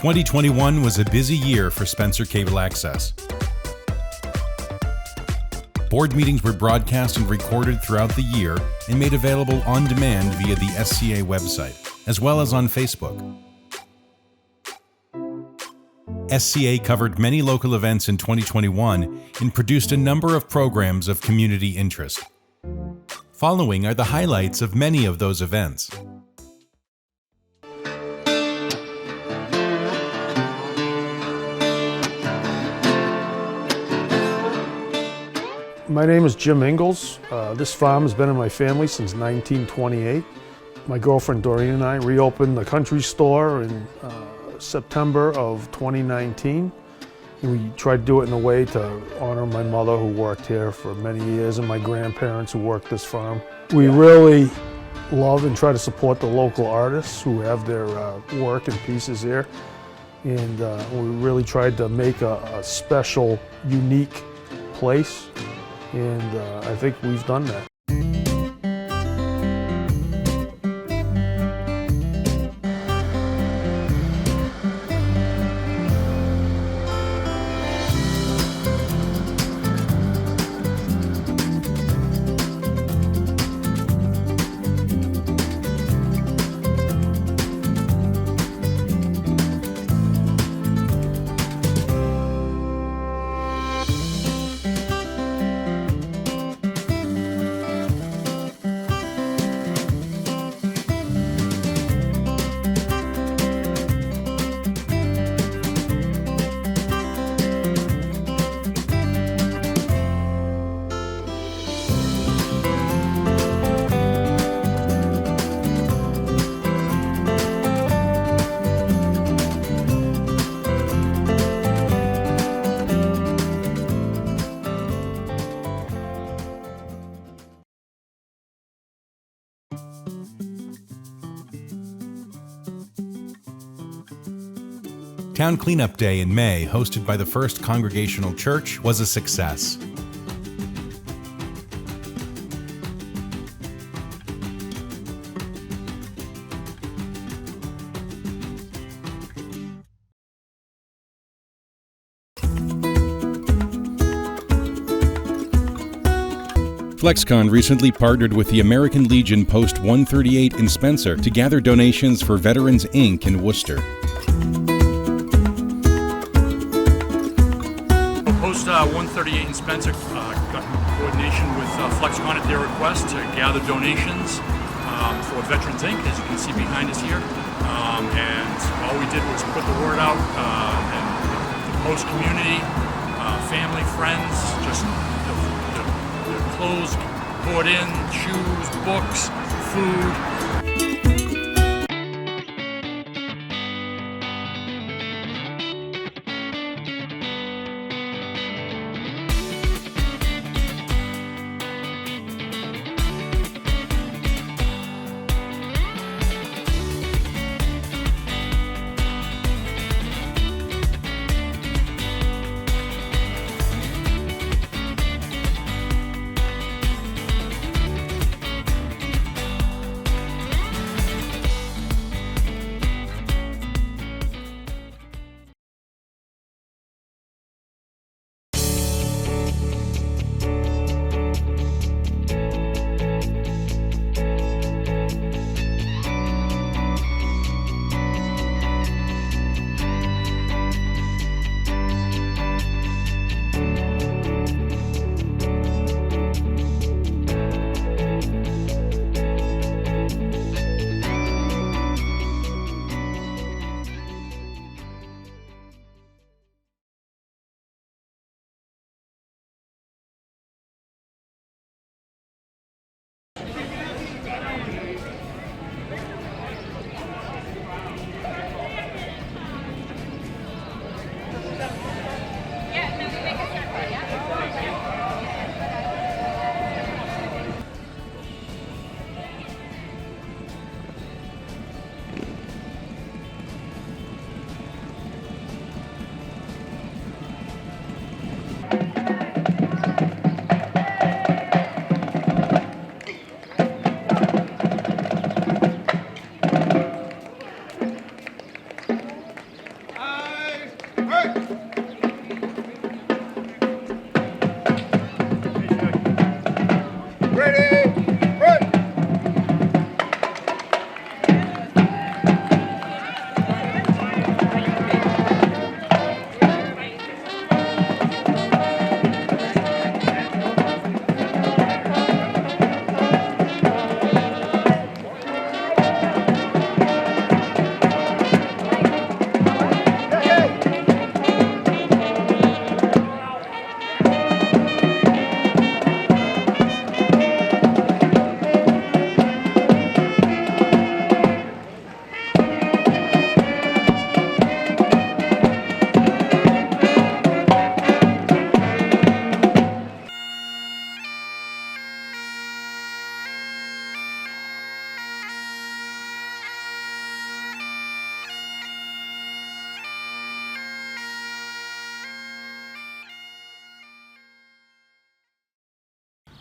2021 was a busy year for Spencer Cable Access. Board meetings were broadcast and recorded throughout the year and made available on demand via the SCA website, as well as on Facebook. SCA covered many local events in 2021 and produced a number of programs of community interest. Following are the highlights of many of those events. My name is Jim Ingalls. This farm has been in my family since 1928. My girlfriend Doreen and I reopened the country store in September of 2019. We tried to do it in a way to honor my mother who worked here for many years and my grandparents who worked this farm. We really love and try to support the local artists who have their work and pieces here. And we really tried to make a special, unique place. And I think we've done that. Town Cleanup Day in May, hosted by the First Congregational Church, was a success. FlexCon recently partnered with the American Legion Post 138 in Spencer to gather donations for Veterans Inc. in Worcester. Post 138 in Spencer got coordination with FlexCon at their request to gather donations for Veterans Inc., as you can see behind us here. And all we did was put the word out, and the Post community, family, friends, just the clothes poured in, shoes, books, food. Ready? Run!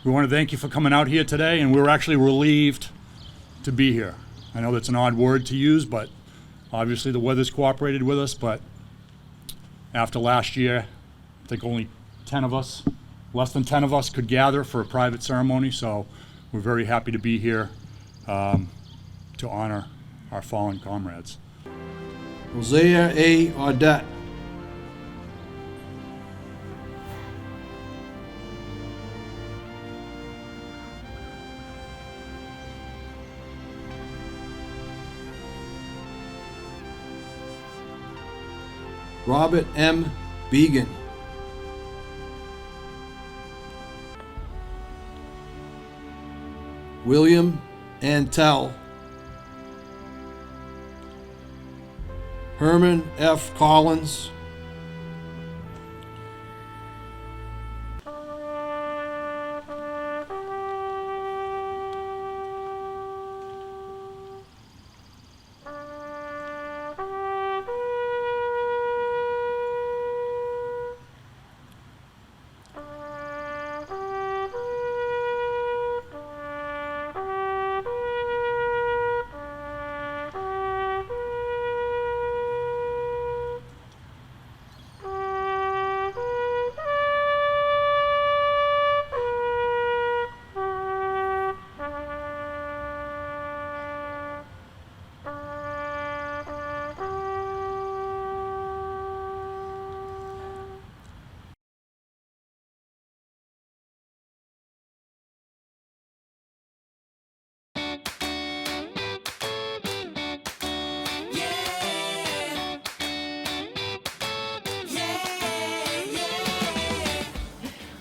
We want to thank you for coming out here today, and we're actually relieved to be here. I know that's an odd word to use, but obviously the weather's cooperated with us, but after last year, I think only 10 of us, less than 10 of us could gather for a private ceremony, so we're very happy to be here to honor our fallen comrades. Hosea A. Audette. Robert M. Began. William Antell. Herman F. Collins.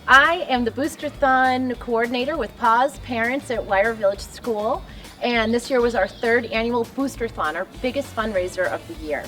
I am the Boosterthon coordinator with PAWS Parents at Wire Village School, and this year was our third annual Boosterthon, our biggest fundraiser of the year.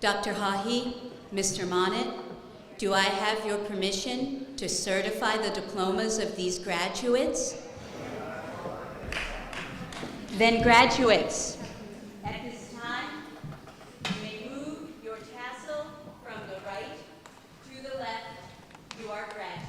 Dr. Hahi, Mr. Monnet, do I have your permission to certify the diplomas of these graduates? Then graduates, at this time, you may move your tassel from the right to the left. You are graduates.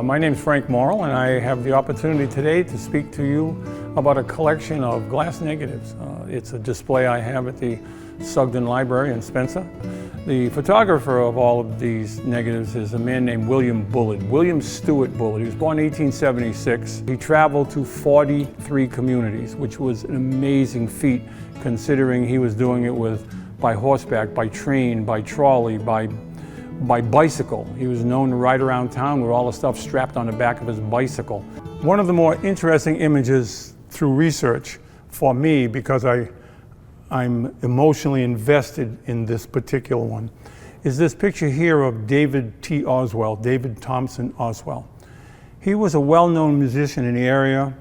My name is Frank Morrill, and I have the opportunity today to speak to you about a collection of glass negatives. It's a display I have at the Sugden Library in Spencer. The photographer of all of these negatives is a man named William Bullard, William Stewart Bullard. He was born in 1876. He traveled to 43 communities, which was an amazing feat considering he was doing it by horseback, by train, by trolley, by bicycle. He was known to ride around town with all the stuff strapped on the back of his bicycle. One of the more interesting images through research for me, because I'm emotionally invested in this particular one, is this picture here of David T. Oswell, David Thompson Oswell. He was a well-known musician in the area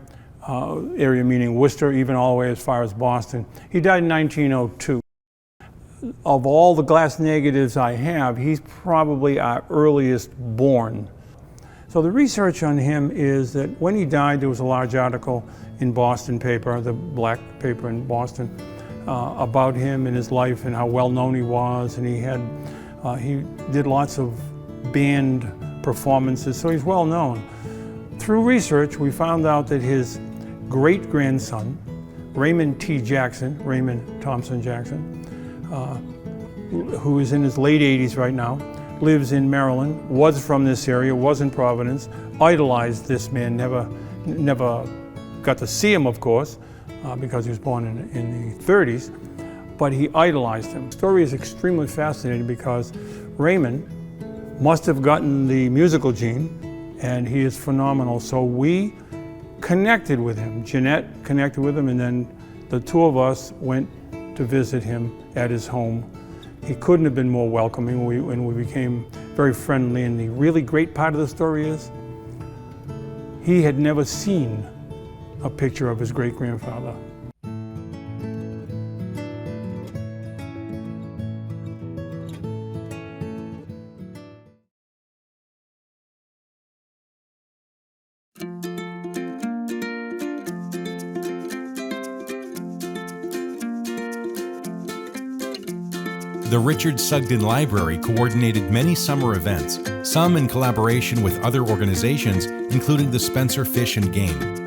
meaning Worcester, even all the way as far as Boston. He died in 1902. Of all the glass negatives I have, he's probably our earliest born. So the research on him is that when he died, there was a large article in Boston paper, the black paper in Boston, about him and his life and how well known he was, and he did lots of band performances, so he's well known. Through research, we found out that his great-grandson, Raymond T. Jackson, Raymond Thompson Jackson, who is in his late 80s right now, lives in Maryland, was from this area, was in Providence, idolized this man, never got to see him, of course, because he was born in the 30s, but he idolized him. The story is extremely fascinating because Raymond must have gotten the musical gene, and he is phenomenal. So we connected with him. Jeanette connected with him, and then the two of us went to visit him at his home. He couldn't have been more welcoming, and we became very friendly. And the really great part of the story is he had never seen a picture of his great-grandfather. The Richard Sugden Library coordinated many summer events, some in collaboration with other organizations, including the Spencer Fish and Game.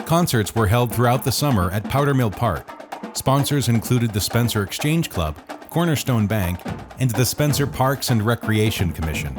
Concerts were held throughout the summer at Powder Mill Park. Sponsors included the Spencer Exchange Club, Cornerstone Bank, and the Spencer Parks and Recreation Commission.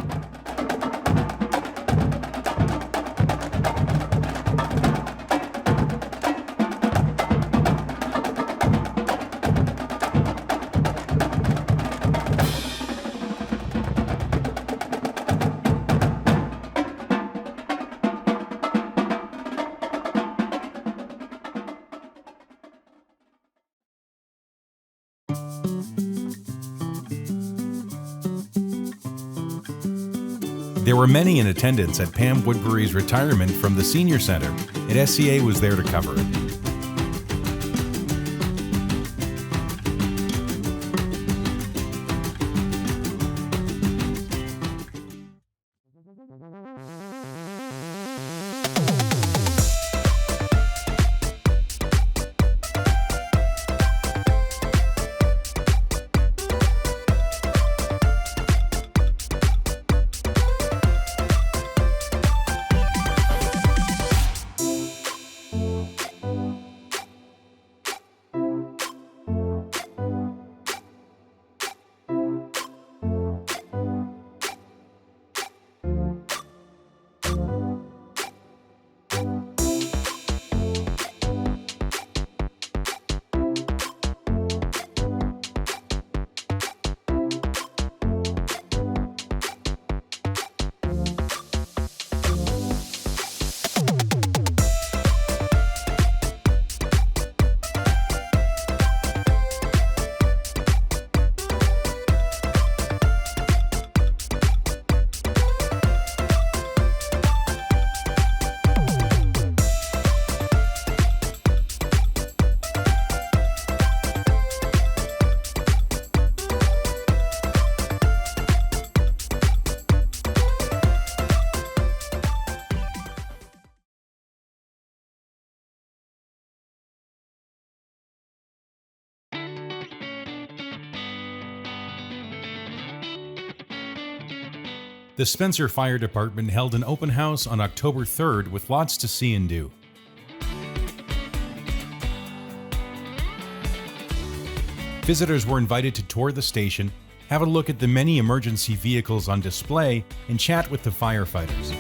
There were many in attendance at Pam Woodbury's retirement from the Senior Center, and SCA was there to cover it. The Spencer Fire Department held an open house on October 3rd with lots to see and do. Visitors were invited to tour the station, have a look at the many emergency vehicles on display, and chat with the firefighters.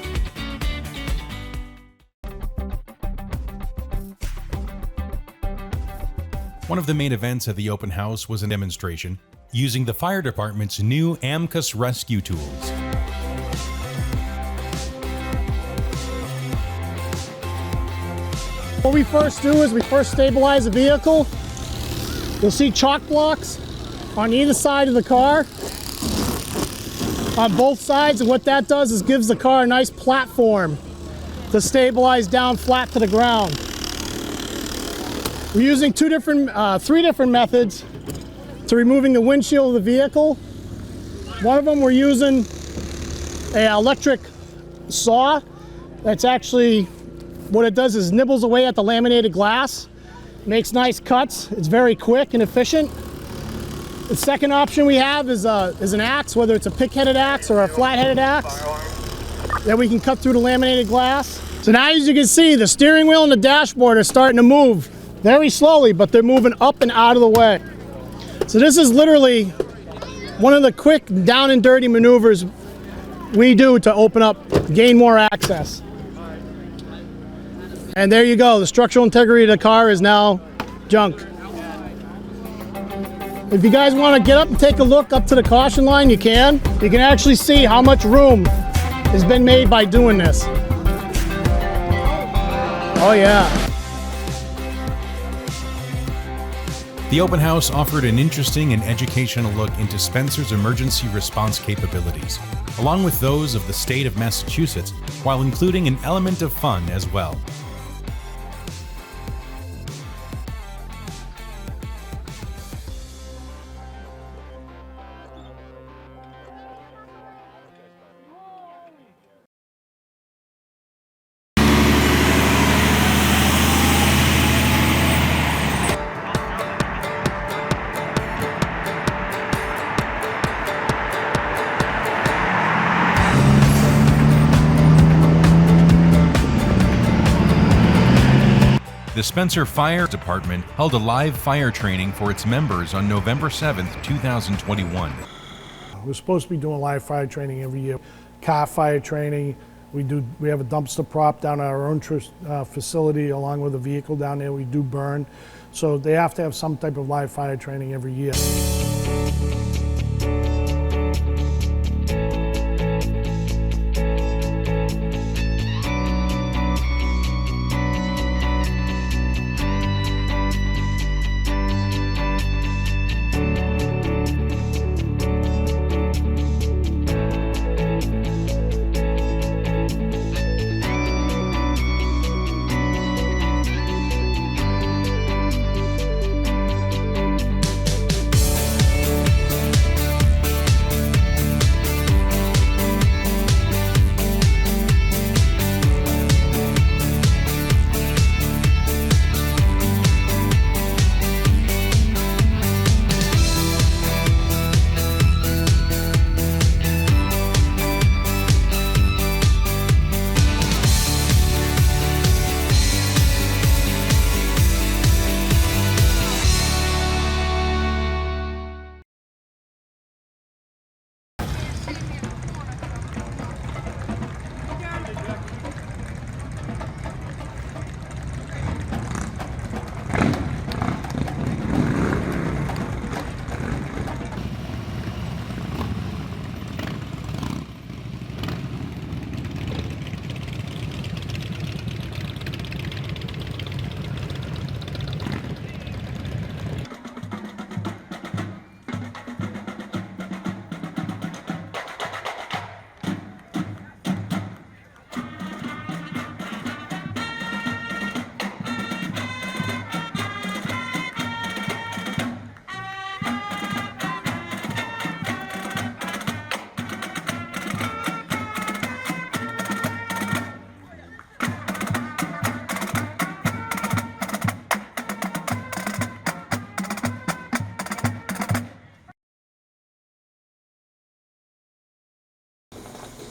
One of the main events at the open house was a demonstration using the fire department's new AMCUS rescue tools. What we first do is we first stabilize the vehicle. You'll see chalk blocks on either side of the car, on both sides, and what that does is gives the car a nice platform to stabilize down flat to the ground. We're using three different methods to removing the windshield of the vehicle. One of them, we're using an electric saw. That's actually, what it does is nibbles away at the laminated glass, makes nice cuts. It's very quick and efficient. The second option we have is an axe, whether it's a pick-headed axe or a flat-headed axe, that we can cut through the laminated glass. So now, as you can see, the steering wheel and the dashboard are starting to move very slowly, but they're moving up and out of the way. So this is literally one of the quick down and dirty maneuvers we do to open up, gain more access. And there you go, the structural integrity of the car is now junk. If you guys want to get up and take a look up to the caution line, you can. You can actually see how much room has been made by doing this. Oh yeah. The open house offered an interesting and educational look into Spencer's emergency response capabilities, along with those of the state of Massachusetts, while including an element of fun as well. the Spencer Fire Department held a live fire training for its members on November 7th, 2021. We're supposed to be doing live fire training every year. Car fire training. We have a dumpster prop down at our own facility along with a vehicle down there. We do burn. So they have to have some type of live fire training every year.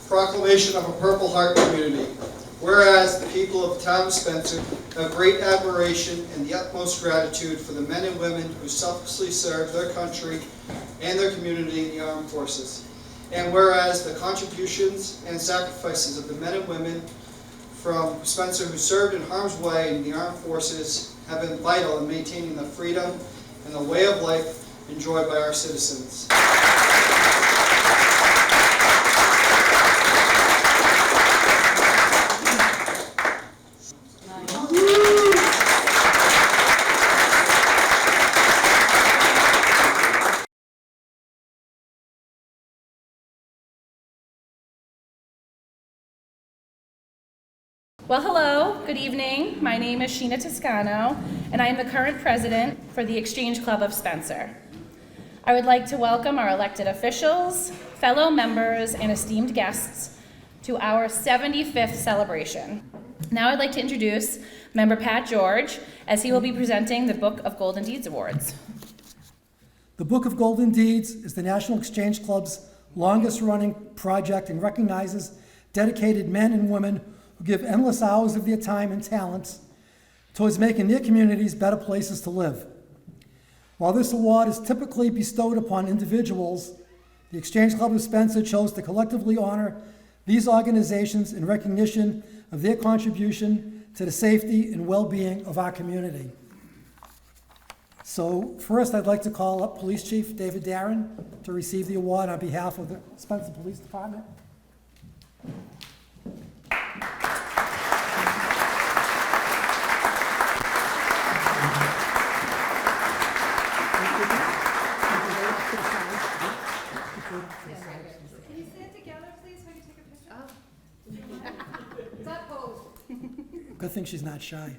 Proclamation of a Purple Heart Community. Whereas the people of the town of Spencer have great admiration and the utmost gratitude for the men and women who selflessly serve their country and their community in the armed forces. And whereas the contributions and sacrifices of the men and women from Spencer who served in harm's way in the armed forces have been vital in maintaining the freedom and the way of life enjoyed by our citizens. Well, hello, good evening. My name is Sheena Toscano, and I am the current president for the Exchange Club of Spencer. I would like to welcome our elected officials, fellow members, and esteemed guests to our 75th celebration. Now I'd like to introduce Member Pat George, as he will be presenting the Book of Golden Deeds Awards. The Book of Golden Deeds is the National Exchange Club's longest-running project and recognizes dedicated men and women who give endless hours of their time and talents towards making their communities better places to live. While this award is typically bestowed upon individuals, the Exchange Club of Spencer chose to collectively honor these organizations in recognition of their contribution to the safety and well-being of our community. So first, I'd like to call up Police Chief David Darren to receive the award on behalf of the Spencer Police Department. Good thing she's not shy.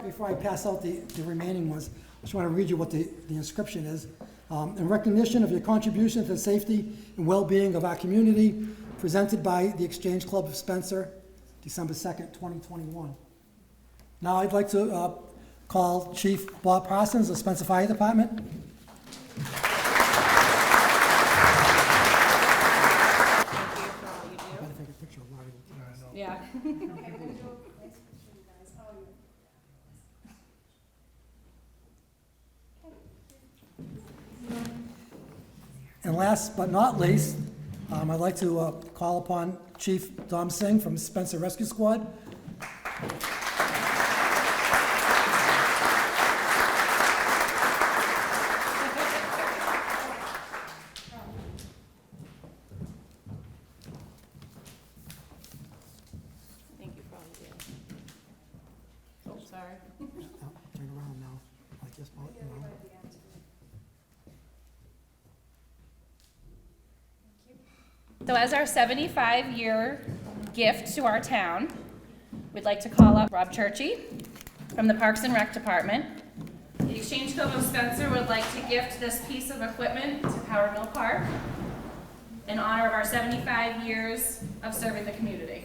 Before I pass out the remaining ones, I just want to read you what the inscription is. In recognition of your contribution to the safety and well-being of our community, presented by the Exchange Club of Spencer, December 2nd, 2021. Now I'd like to call Chief Bob Parsons of the Spencer Fire Department. Yeah. last but not least, I'd like to call upon Chief Dom Singh from Spencer Rescue Squad. Thank you for all you do. Oh, sorry. Turn around now, like this, you know. So as our 75-year gift to our town, we'd like to call up Rob Churchy from the Parks and Rec Department. The Exchange Club of Spencer would like to gift this piece of equipment to Howard Mill Park in honor of our 75 years of serving the community.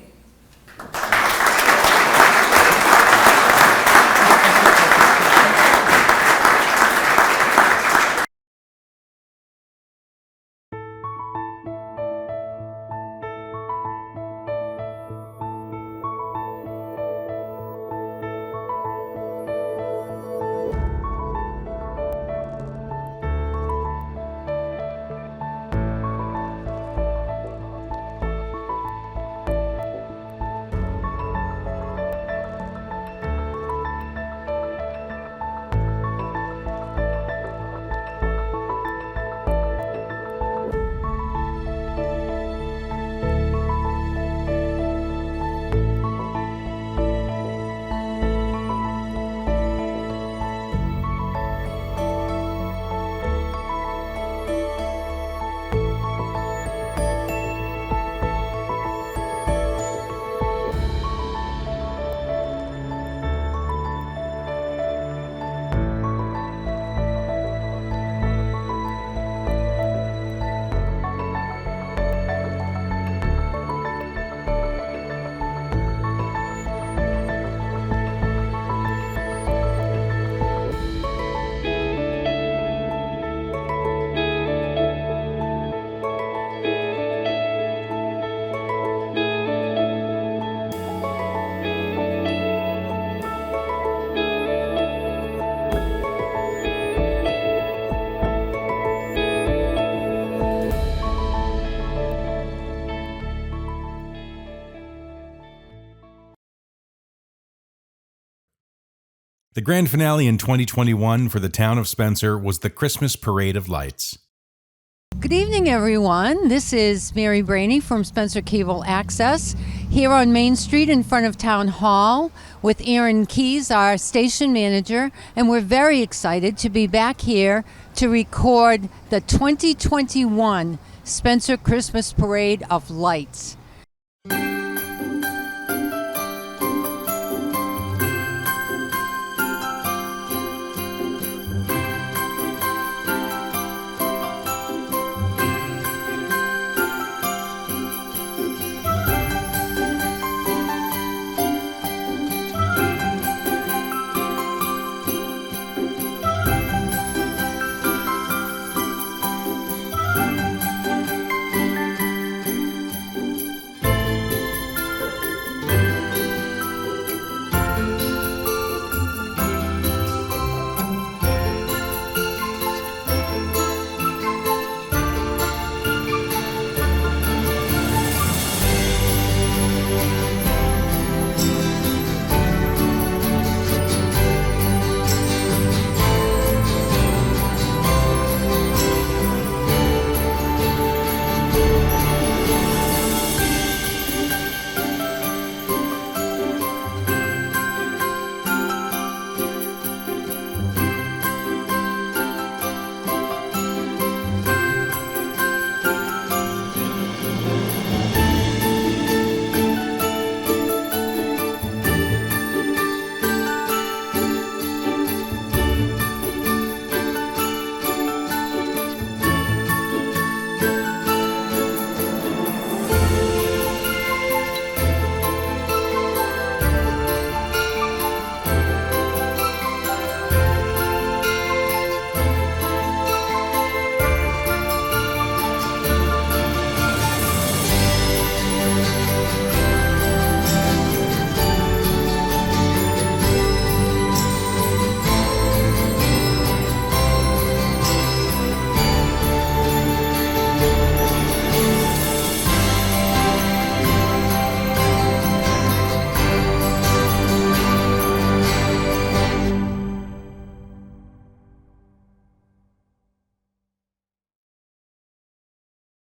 The grand finale in 2021 for the town of Spencer was the Christmas Parade of Lights. Good evening, everyone. This is Mary Brainey from Spencer Cable Access here on Main Street in front of Town Hall with Aaron Keys, our station manager, and we're very excited to be back here to record the 2021 Spencer Christmas Parade of Lights.